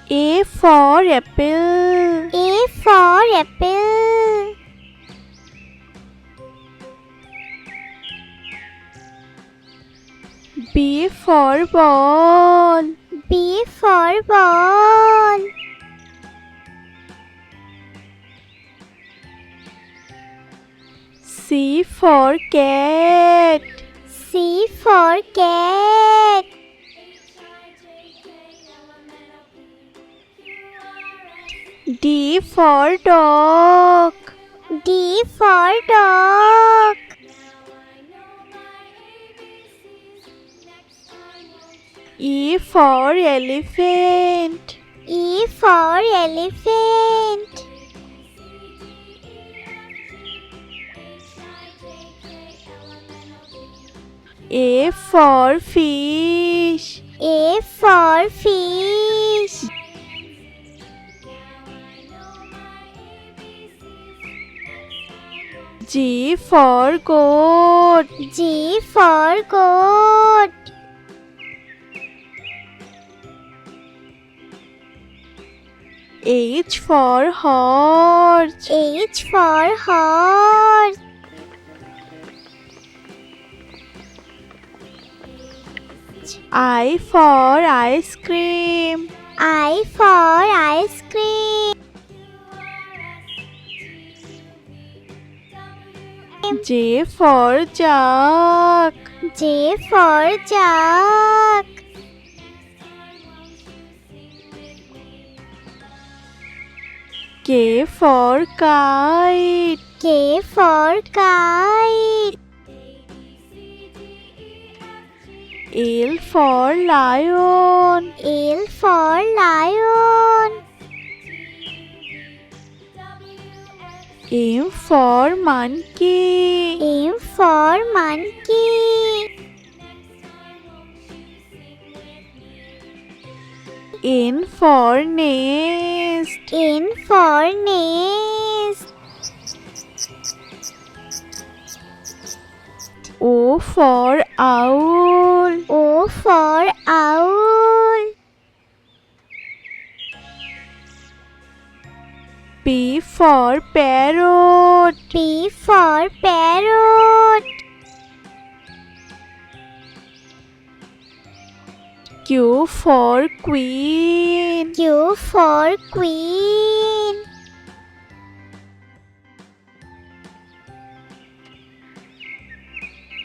A for apple. A for apple. B for ball. B for ball. C for cat. C for cat. D for dog. D for dog. E for elephant. E for elephant. A for fish. A for fish. G for goat. G for goat. H for horse. H for horse. I for ice cream. I for ice cream. J for jug. J for jug. K for kite. K for kite. L for lion. L for lion. M for monkey. M for monkey. N for nest. N for nest. O for owl. O for owl. P for parrot. P for parrot. Q for queen. Q for queen.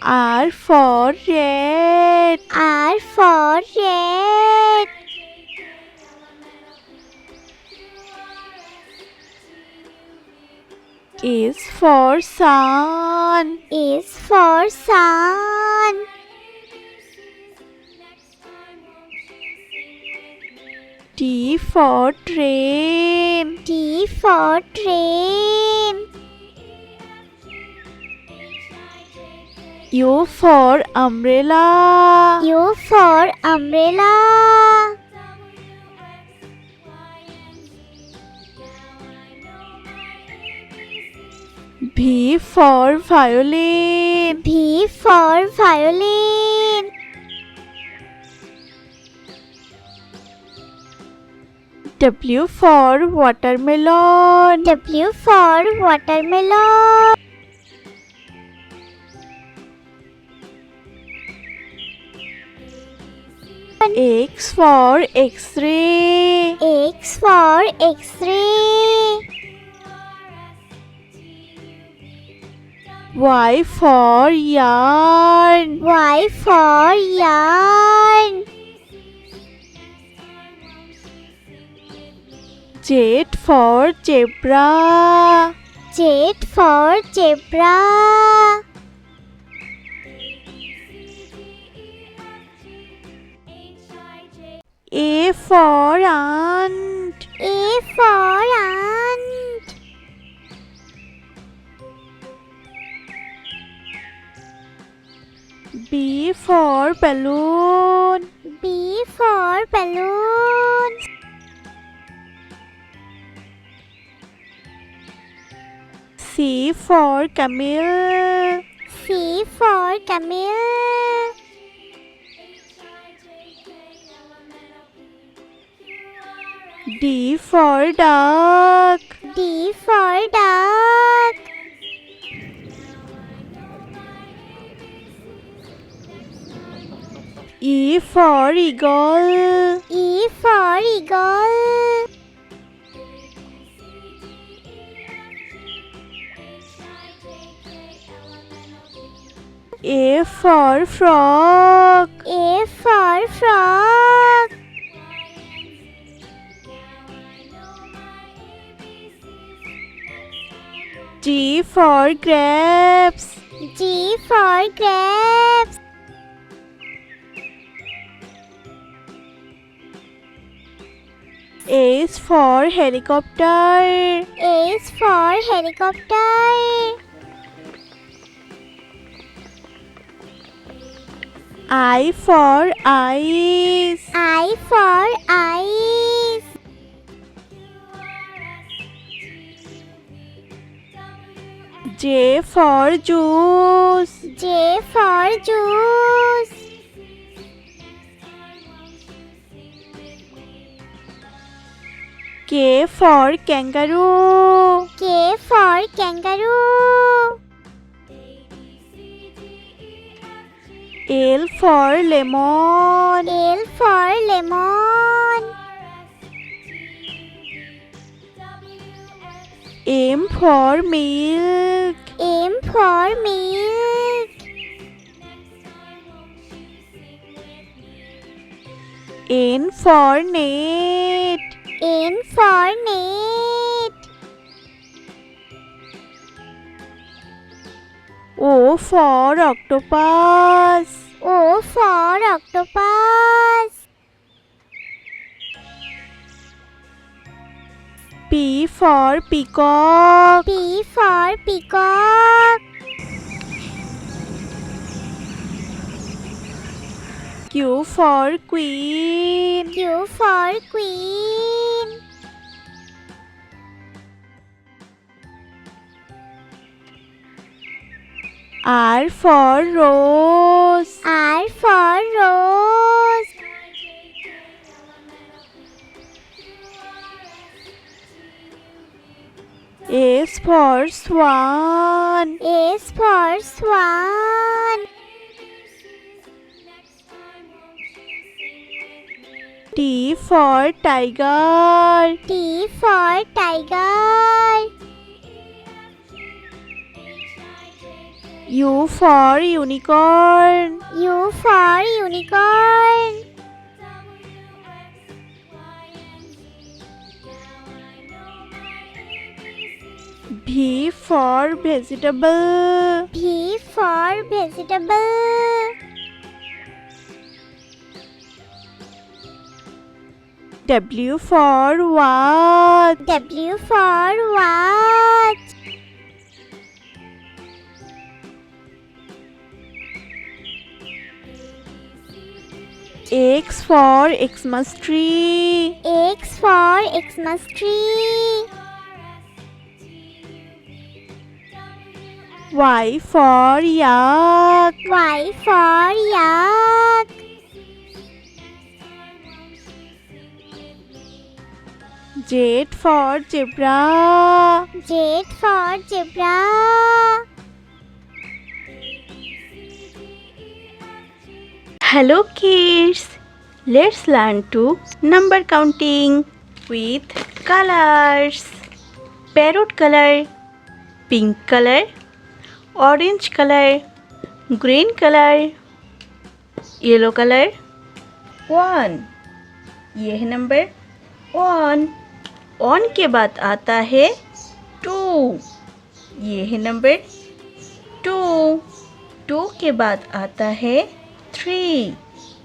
R for rat. R for rat. S for sun. S for sun. T for train. T for train. U for umbrella. U for umbrella. V for violin. V for violin. W for watermelon. W for watermelon. X for X-ray. X for X-ray. Y for yarn. Y for yarn. Z for zebra. Z for zebra. A for ant. A for ant. B for balloon. B for balloon. C for camel. C for camel. D for duck. D for duck. E for eagle. E for eagle. A for frog. A for frog. G for grapes. G for grapes. H for helicopter. H for helicopter. I for ice. I for ice. J for juice. J for juice. K for kangaroo. K for kangaroo. L for lemon. L for lemon. M for milk. M for milk. N for net. N for net. O for octopus. O for octopus. P for peacock. P for peacock. Q for queen. Q for queen. R for rose. R for rose. S for swan. S for swan. T for tiger. T for tiger. U for unicorn. U for unicorn. V for vegetable. V for vegetable. W for watch. W for watch. X for Xmas tree. X for Xmas tree. Y for yak. Y for yak. Z for zebra. Z for zebra. Hello kids, let's learn to number counting with colors. Parrot color, pink color, orange color, green color, yellow color. 1, ये है number 1. 1 के बाद आता है 2, ये है number 2. 2 के बाद आता है 3,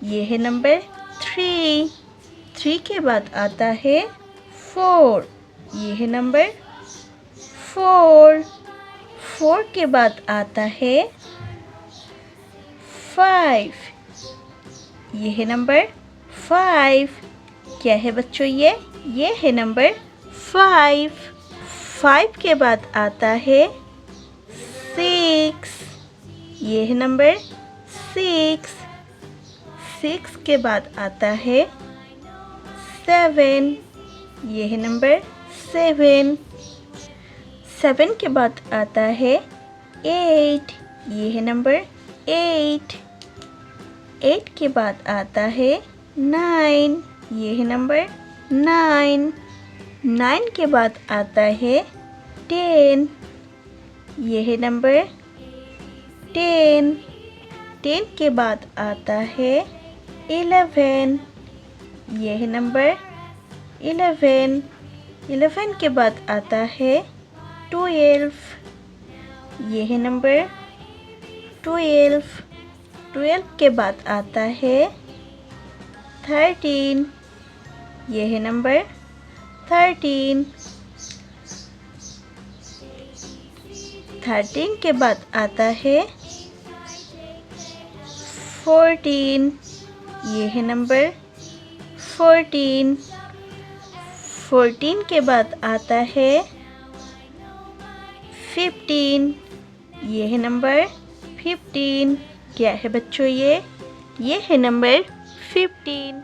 ये है नंबर 3. 3 के बाद आता है 4, ये है नंबर 4. 4 के बाद आता है 5, ये है नंबर 5. क्या है बच्चों ये है नंबर 5. 5 के बाद आता है 6, ये है नंबर 6. 6 के बाद आता है 7, ये है नंबर 7। 7 के बाद आता है 8, ये है नंबर 8। 8 के बाद आता है 9, ये है नंबर 9। 9 के बाद आता है 10, ये है नंबर 10। 10 के बाद आता है 11, ये है नंबर 11। 11 के बाद आता है 12, ये है नंबर 12। 12 के बाद आता है 13, ये है नंबर 13। 13 के बाद आता है 14, ये है नंबर 14। 14 के बाद आता है 15, ये है नंबर 15। क्या है बच्चों ये है नंबर 15।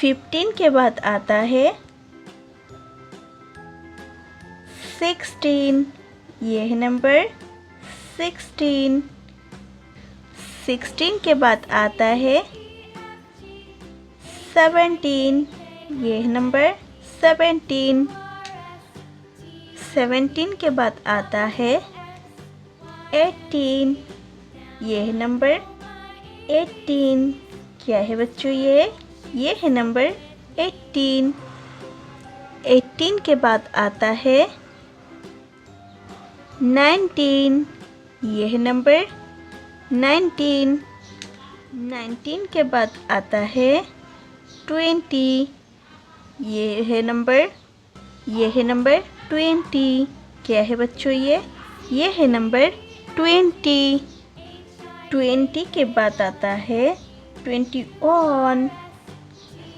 15 के बाद आता है 16, ये है नंबर 16। 16 के बाद आता है 17, ये है नंबर 17। 17 के बाद आता है 18, ये है नंबर 18। क्या है बच्चों ये है नंबर 18। 18 के बाद आता है 19, ये है नंबर 19। 19 के बाद आता है 20, ये है नंबर 20। क्या है बच्चों ये है नंबर 20। 20 के बाद आता है 21,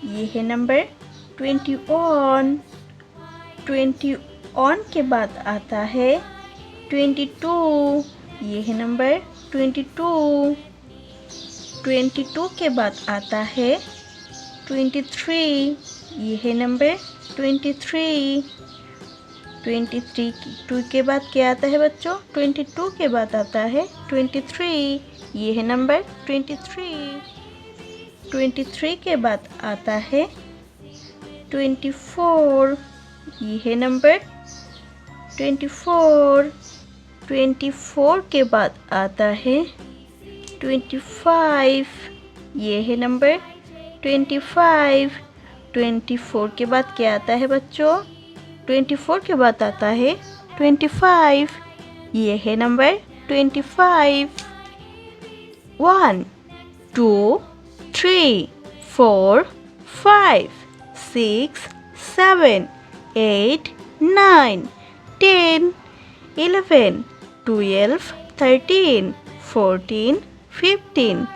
ये है नंबर 21। 21 के बाद आता है 22, ये है नंबर 22। 22 के बाद आता है 23, ये है नंबर 23। 22 के बाद क्या आता है बच्चों? 22 के बाद आता है 23, ये है नंबर 23। 23 के बाद आता है 24, ये है नंबर 24। 24 के बाद आता है 25, ये है नंबर 25। 24 के बाद क्या आता है बच्चों? 24 के बाद आता है 25, ये है number 25। 1 2 3 4 5 6 7 8 9 10 11 12 13 14 15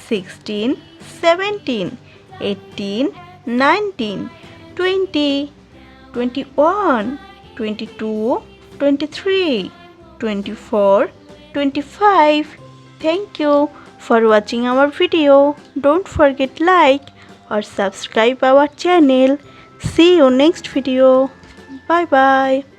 16 17 18 19 20 21 22 23 24 25. Thank you for watching our video. Don't forget like or subscribe our channel. See you next video. Bye bye.